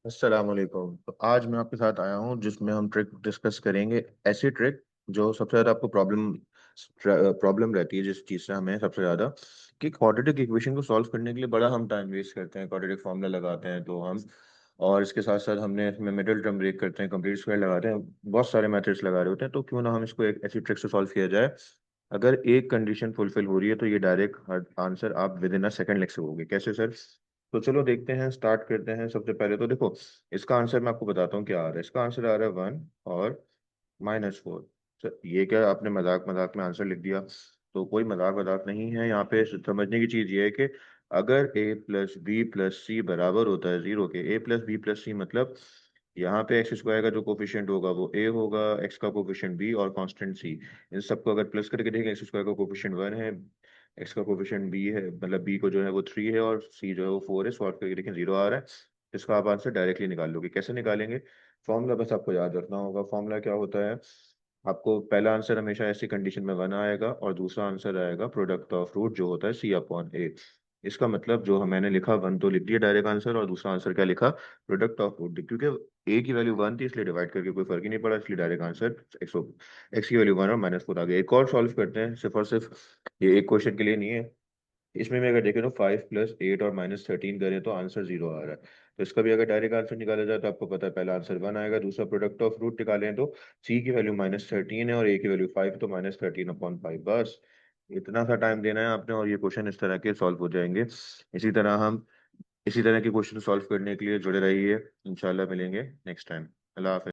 अस्सलाम वालेकुम। तो आज मैं आपके साथ आया हूँ जिसमें हम ट्रिक डिस्कस करेंगे। ऐसी ट्रिक जो सबसे ज़्यादा आपको प्रॉब्लम रहती है, जिस चीज़ से हमें सबसे ज़्यादा कि क्वाड्रेटिक इक्वेशन को सॉल्व करने के लिए बड़ा हम टाइम वेस्ट करते हैं। क्वाड्रेटिक फॉर्मूला लगाते हैं तो हम, और इसके साथ साथ हमने इसमें मिडिल टर्म ब्रेक करते हैं, कंप्लीट स्क्वायर लगाते हैं, बहुत सारे मेथड्स लगा रहे होते हैं। तो क्यों ना हम इसको एक ऐसी ट्रिक से सॉल्व किया जाए। अगर एक कंडीशन फुलफिल हो रही है तो ये डायरेक्ट आंसर आप विद इन अ सेकंड लिख सकोगे। कैसे सर? तो चलो देखते हैं, स्टार्ट करते हैं। सबसे पहले तो देखो, इसका आंसर मैं आपको बताता हूँ क्या आ रहा है। इसका आंसर आ रहा है 1 और -4। सर ये क्या आपने मजाक मजाक में आंसर लिख दिया? तो कोई मजाक मजाक नहीं है यहाँ पे। समझने की चीज ये है कि अगर a प्लस बी प्लस सी बराबर होता है जीरो के, a प्लस बी प्लस सी मतलब यहाँ पे एक्स स्क्वायर का जो कोफिशिएंट होगा वो a होगा, एक्स का कोफिशिएंट b और कांस्टेंट c। इन सबको अगर प्लस करके देखें, एक्स स्क्वायर का कोफिशिएंट 1 है, एक्स का कोफिशिएंट b है, मतलब b को जो है वो 3 है और c जो है वो 4 है। सॉल्व करके देखें, जीरो आ रहा है। इसका आप आंसर डायरेक्टली निकाल लोगे। कैसे निकालेंगे? फॉर्मूला बस आपको याद रखना होगा। फॉर्मूला क्या होता है? आपको पहला आंसर हमेशा ऐसी कंडीशन में 1 आएगा और दूसरा आंसर आएगा प्रोडक्ट ऑफ रूट जो होता है c/a। इसका मतलब जो मैंने लिखा 1 तो लिख दिया डायरेक्ट आंसर, और दूसरा आंसर क्या लिखा? Product of root. क्योंकि a की वैल्यू 1 थी इसलिए डिवाइड करके कोई फर्क ही नहीं पड़ा, इसलिए डायरेक्ट आंसर एक्स की वैल्यू 1 और -4 आ गया। एक और सॉल्व करते हैं, सिर्फ और सिर्फ ये एक क्वेश्चन के लिए नहीं है। इसमें भी अगर देखें तो 5 + 8 और -13 करें तो आंसर जीरो आ रहा है। तो इसका भी अगर डायरेक्ट आंसर निकाला जाए तो आपको पता है पहला आंसर 1 आएगा, दूसरा प्रोडक्ट ऑफ रूट निकालें तो सी की वैल्यू -13 है और ए की वैल्यू 5, तो -13/5। बस इतना सा टाइम देना है आपने और ये क्वेश्चन इस तरह के सॉल्व हो जाएंगे। इसी तरह हम इसी तरह के क्वेश्चन सॉल्व करने के लिए जुड़े रहिए। इंशाल्लाह मिलेंगे नेक्स्ट टाइम। अल्लाह हाफिज़।